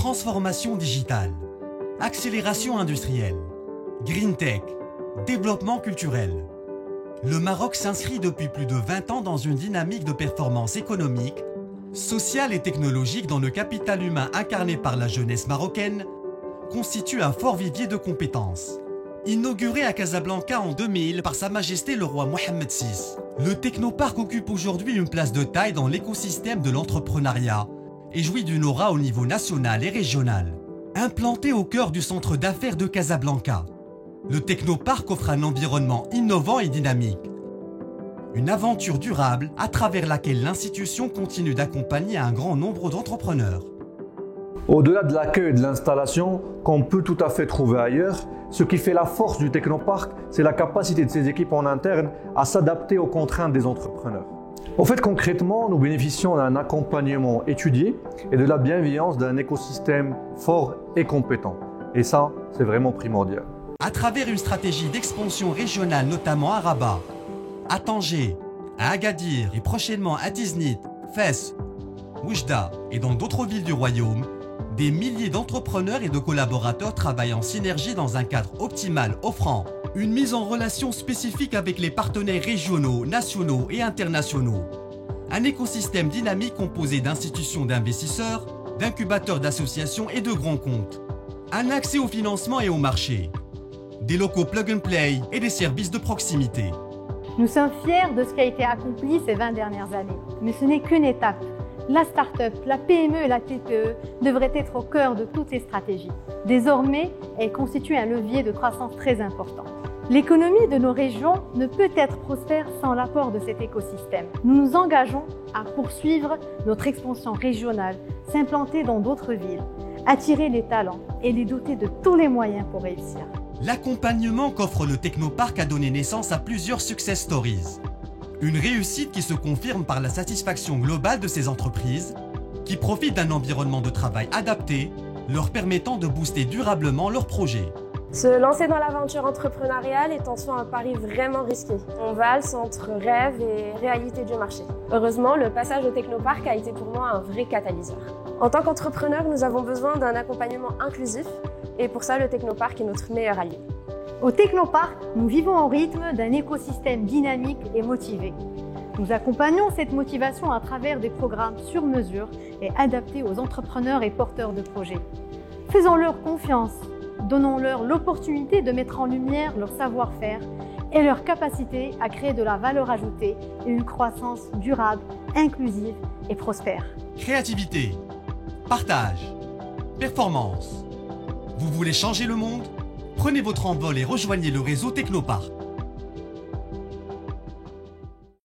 Transformation digitale, accélération industrielle, green tech, développement culturel. Le Maroc s'inscrit depuis plus de 20 ans dans une dynamique de performance économique, sociale et technologique dont le capital humain incarné par la jeunesse marocaine constitue un fort vivier de compétences. Inauguré à Casablanca en 2000 par Sa Majesté le roi Mohammed VI, le Technoparc occupe aujourd'hui une place de taille dans l'écosystème de l'entrepreneuriat et jouit d'une aura au niveau national et régional. Implanté au cœur du centre d'affaires de Casablanca, le Technoparc offre un environnement innovant et dynamique. Une aventure durable à travers laquelle l'institution continue d'accompagner un grand nombre d'entrepreneurs. Au-delà de l'accueil et de l'installation qu'on peut tout à fait trouver ailleurs, ce qui fait la force du Technoparc, c'est la capacité de ses équipes en interne à s'adapter aux contraintes des entrepreneurs. En fait, concrètement, nous bénéficions d'un accompagnement étudié et de la bienveillance d'un écosystème fort et compétent. Et ça, c'est vraiment primordial. À travers une stratégie d'expansion régionale, notamment à Rabat, à Tanger, à Agadir et prochainement à Tiznit, Fès, Oujda et dans d'autres villes du royaume, des milliers d'entrepreneurs et de collaborateurs travaillent en synergie dans un cadre optimal offrant une mise en relation spécifique avec les partenaires régionaux, nationaux et internationaux. Un écosystème dynamique composé d'institutions d'investisseurs, d'incubateurs d'associations et de grands comptes. Un accès au financement et au marché. Des locaux plug and play et des services de proximité. Nous sommes fiers de ce qui a été accompli ces 20 dernières années. Mais ce n'est qu'une étape. La start-up, la PME et la TPE devraient être au cœur de toutes les stratégies. Désormais, elles constituent un levier de croissance très important. L'économie de nos régions ne peut être prospère sans l'apport de cet écosystème. Nous nous engageons à poursuivre notre expansion régionale, s'implanter dans d'autres villes, attirer les talents et les doter de tous les moyens pour réussir. L'accompagnement qu'offre le Technoparc a donné naissance à plusieurs success stories. Une réussite qui se confirme par la satisfaction globale de ces entreprises, qui profitent d'un environnement de travail adapté, leur permettant de booster durablement leurs projets. Se lancer dans l'aventure entrepreneuriale est en soi un pari vraiment risqué. On valse entre rêve et réalité du marché. Heureusement, le passage au Technoparc a été pour moi un vrai catalyseur. En tant qu'entrepreneur, nous avons besoin d'un accompagnement inclusif et pour ça, le Technoparc est notre meilleur allié. Au Technoparc, nous vivons au rythme d'un écosystème dynamique et motivé. Nous accompagnons cette motivation à travers des programmes sur mesure et adaptés aux entrepreneurs et porteurs de projets. Faisons-leur confiance, donnons-leur l'opportunité de mettre en lumière leur savoir-faire et leur capacité à créer de la valeur ajoutée et une croissance durable, inclusive et prospère. Créativité, partage, performance. Vous voulez changer le monde ? Prenez votre envol et rejoignez le réseau Technoparc.